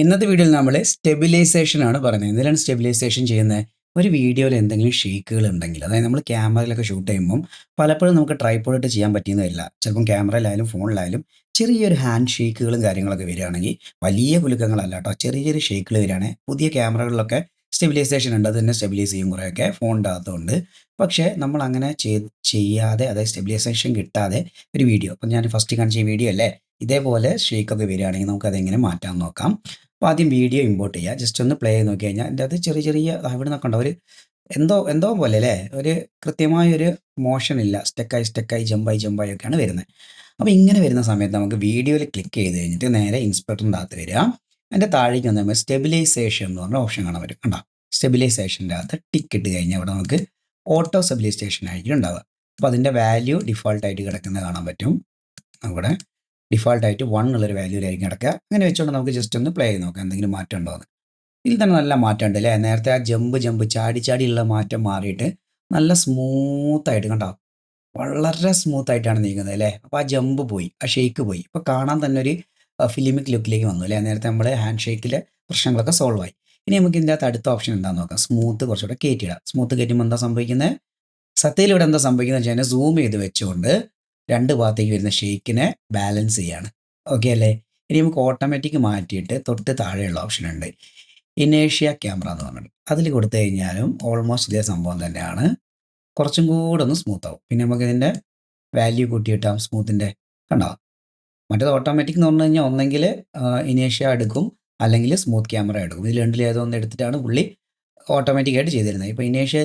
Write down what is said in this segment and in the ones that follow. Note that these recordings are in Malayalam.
ഇന്നത്തെ വീഡിയോയിൽ നമ്മൾ സ്റ്റെബിലൈസേഷൻ ആണ് പറയുന്നത്. എന്തിനാണ് സ്റ്റെബിലൈസേഷൻ ചെയ്യുന്നത്? ഒരു വീഡിയോയിൽ എന്തെങ്കിലും ഷേക്കുകൾ ഉണ്ടെങ്കിൽ, അതായത് നമ്മൾ ക്യാമറയിലൊക്കെ ഷൂട്ട് ചെയ്യുമ്പം പലപ്പോഴും നമുക്ക് ട്രൈപോഡ് ഇട്ട് ചെയ്യാൻ പറ്റിയെന്ന് വരില്ല. ചിലപ്പം ക്യാമറയിലായാലും ഫോണിലായാലും ചെറിയൊരു ഹാൻഡ് ഷേക്കുകളും കാര്യങ്ങളൊക്കെ വരികയാണെങ്കിൽ, വലിയ കുലുക്കങ്ങളല്ല കേട്ടോ, ചെറിയ ചെറിയ ഷേക്കുകൾ വരികയാണെങ്കിൽ പുതിയ ക്യാമറകളിലൊക്കെ സ്റ്റെബിലൈസേഷൻ ഉണ്ട്. അത് തന്നെ സ്റ്റെബിലൈസ് ചെയ്യും കുറേയൊക്കെ ഫോണിൻ്റെ അകത്തുണ്ട്. പക്ഷേ നമ്മൾ അങ്ങനെ ചെയ്യാതെ, അതായത് സ്റ്റെബിലൈസേഷൻ കിട്ടാതെ ഒരു വീഡിയോ, അപ്പം ഞാൻ ഫസ്റ്റ് കാണിച്ച ഈ വീഡിയോ അല്ലേ, ഇതേപോലെ ഷേക്കൊക്കെ വരികയാണെങ്കിൽ നമുക്കതെങ്ങനെ മാറ്റാൻ നോക്കാം. അപ്പോൾ ആദ്യം വീഡിയോ ഇമ്പോർട്ട് ചെയ്യുക. ജസ്റ്റ് ഒന്ന് പ്ലേ ചെയ്ത് നോക്കി കഴിഞ്ഞാൽ അതിൻ്റെ അത് ചെറിയ ചെറിയ ഇവിടെ നിൽക്കണ്ട ഒരു എന്തോ എന്തോ പോലെ അല്ലേ, ഒരു കൃത്യമായൊരു മോഷൻ ഇല്ല, സ്റ്റക്കായി ജമ്പായി ഒക്കെയാണ് വരുന്നത്. അപ്പോൾ ഇങ്ങനെ വരുന്ന സമയത്ത് നമുക്ക് വീഡിയോയിൽ ക്ലിക്ക് ചെയ്ത് കഴിഞ്ഞിട്ട് നേരെ ഇൻസ്പെക്ടറിൻ്റെ അകത്ത് വരിക. അതിൻ്റെ താഴേക്ക് വന്ന് നമ്മൾ സ്റ്റെബിലൈസേഷൻ എന്ന് പറഞ്ഞ ഓപ്ഷൻ കാണാൻ വരും. കണ്ടോ, സ്റ്റെബിലൈസേഷൻ്റെ അകത്ത് ടിക്ക് ഇട്ട് കഴിഞ്ഞാൽ അവിടെ നമുക്ക് ഓട്ടോ സ്റ്റെബിലൈസേഷൻ ആയിരിക്കും ഉണ്ടാവുക. അപ്പോൾ അതിൻ്റെ വാല്യൂ ഡിഫോൾട്ടായിട്ട് കിടക്കുന്നത് കാണാൻ പറ്റും. അവിടെ ഡിഫോൾട്ടായിട്ട് 1 എന്നുള്ളൊരു വാല്യൂലായിരിക്കും കിടക്കുക. അങ്ങനെ വെച്ചുകൊണ്ട് നമുക്ക് ജസ്റ്റ് ഒന്ന് പ്ലേ ചെയ്ത് നോക്കാം എന്തെങ്കിലും മാറ്റം ഉണ്ടോ എന്ന്. ഇതിൽ തന്നെ നല്ല മാറ്റം ഉണ്ട് അല്ലേ. നേരത്തെ ആ ജമ്പ് ചാടിയുള്ള മാറ്റം മാറിയിട്ട് നല്ല സ്മൂത്തായിട്ട് കണ്ടോ, വളരെ സ്മൂത്തായിട്ടാണ് നീങ്ങുന്നത് അല്ലേ. അപ്പോൾ ആ ജമ്പ് പോയി, ആ ഷേക്ക് പോയി. ഇപ്പോൾ കാണാൻ തന്നെ ഒരു ഫിലിമിക് ലുക്കിലേക്ക് വന്നു അല്ലേ. നേരത്തെ നമ്മൾ ഹാൻഡ് ഷേക്കിലെ പ്രശ്നങ്ങളൊക്കെ സോൾവ് ആയി. ഇനി നമുക്ക് ഇതിൻ്റെ അകത്ത് അടുത്ത ഓപ്ഷൻ എന്താണെന്ന് നോക്കാം. സ്മൂത്ത് കുറച്ചുകൂടെ കയറ്റിയിടാം. സ്മൂത്ത് കയറ്റുമ്പോൾ എന്താ സംഭവിക്കുന്നത്? സത്യത്തിൽ ഇവിടെ എന്താ സംഭവിക്കുന്നത് വെച്ച് കഴിഞ്ഞാൽ സൂം ചെയ്ത് വെച്ചുകൊണ്ട് രണ്ട് ഭാഗത്തേക്ക് വരുന്ന ഷേക്കിനെ ബാലൻസ് ചെയ്യാണ്. ഓക്കെ അല്ലേ. ഇനി നമുക്ക് ഓട്ടോമാറ്റിക് മാറ്റിയിട്ട് തൊട്ട് താഴെയുള്ള ഓപ്ഷൻ ഉണ്ട്, ഇനേഷ്യ ക്യാമറ എന്ന് പറഞ്ഞിട്ട്. അതിൽ കൊടുത്തു കഴിഞ്ഞാലും ഓൾമോസ്റ്റ് ഇതേ സംഭവം തന്നെയാണ്. കുറച്ചും കൂടെ ഒന്ന് സ്മൂത്ത് ആവും. പിന്നെ നമുക്ക് ഇതിൻ്റെ വാല്യൂ കൂട്ടിയിട്ടാം സ്മൂത്തിൻ്റെ. കണ്ടോ, മറ്റേത് ഓട്ടോമാറ്റിക് എന്ന് പറഞ്ഞു കഴിഞ്ഞാൽ ഒന്നെങ്കിൽ ഇനേഷ്യ എടുക്കും, അല്ലെങ്കിൽ സ്മൂത്ത് ക്യാമറ എടുക്കും. ഇതിൽ രണ്ടിൽ ഏതോ ഒന്ന് എടുത്തിട്ടാണ് പുള്ളി ഓട്ടോമാറ്റിക്കായിട്ട് ചെയ്തിരുന്നത്. ഇപ്പോൾ ഇനേഷ്യ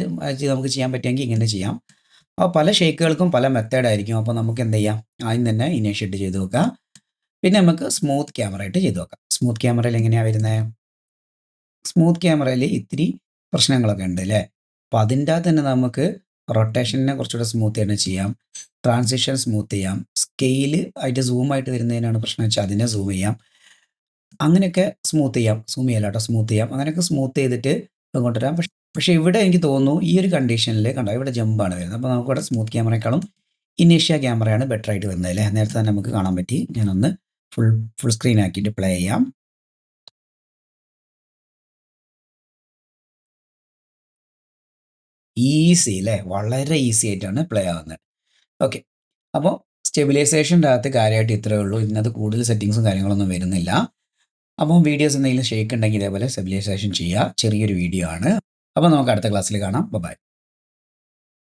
നമുക്ക് ചെയ്യാൻ പറ്റുമെങ്കിൽ ഇങ്ങനെ ചെയ്യാം. അപ്പോൾ പല ഷേക്കുകൾക്കും പല മെത്തേഡായിരിക്കും. അപ്പോൾ നമുക്ക് എന്ത് ചെയ്യാം, ആദ്യം തന്നെ ഇനേഷ്യേറ്റ് ചെയ്ത് നോക്കാം. പിന്നെ നമുക്ക് സ്മൂത്ത് ക്യാമറ ആയിട്ട് ചെയ്ത് നോക്കാം. സ്മൂത്ത് ക്യാമറയിൽ എങ്ങനെയാണ് വരുന്നത്? സ്മൂത്ത് ക്യാമറയിൽ ഇത്തിരി പ്രശ്നങ്ങളൊക്കെ ഉണ്ട് അല്ലേ. അപ്പോൾ അതിൻ്റെ അകത്ത് തന്നെ നമുക്ക് റൊട്ടേഷനെ കുറച്ചുകൂടെ സ്മൂത്ത് തന്നെ ചെയ്യാം, ട്രാൻസിഷൻ സ്മൂത്ത് ചെയ്യാം, സ്കെയിൽ ആയിട്ട് സൂമായിട്ട് വരുന്നതിനാണ് പ്രശ്നം വെച്ചാൽ അതിനെ സൂം ചെയ്യാം, അങ്ങനെയൊക്കെ സ്മൂത്ത് ചെയ്യാം. സൂം ചെയ്യല്ല കേട്ടോ, സ്മൂത്ത് ചെയ്യാം. അങ്ങനെയൊക്കെ സ്മൂത്ത് ചെയ്തിട്ട് കൊണ്ടുവരാം. പക്ഷേ ഇവിടെ എനിക്ക് തോന്നുന്നു ഈ ഒരു കണ്ടീഷനിൽ കണ്ടോ, ഇവിടെ ജമ്പാണ് വരുന്നത്. അപ്പോൾ നമുക്കിവിടെ സ്മൂത്ത് ക്യാമറയെക്കാളും ഇനീഷ്യ ക്യാമറയാണ് ബെറ്റർ ആയിട്ട് വരുന്നത് അല്ലേ. നേരത്തെ തന്നെ നമുക്ക് കാണാൻ പറ്റി. ഞാനൊന്ന് ഫുൾ സ്ക്രീൻ ആക്കിയിട്ട് പ്ലേ ചെയ്യാം. ഈസി അല്ലേ, വളരെ ഈസി ആയിട്ടാണ് പ്ലേ ആവുന്നത്. ഓക്കെ, അപ്പോൾ സ്റ്റെബിലൈസേഷൻ്റെ അകത്ത് കാര്യമായിട്ട് ഇത്രയേ ഉള്ളൂ. ഇതിനകത്ത് കൂടുതൽ സെറ്റിങ്സും കാര്യങ്ങളൊന്നും വരുന്നില്ല. അപ്പോൾ വീഡിയോസ് എന്തെങ്കിലും ഷേക്ക് ഉണ്ടെങ്കിൽ ഇതേപോലെ സ്റ്റെബിലൈസേഷൻ ചെയ്യുക. ചെറിയൊരു വീഡിയോ ആണ്. അപ്പോൾ നമുക്ക് അടുത്ത ക്ലാസ്സിൽ കാണാം. ബൈ.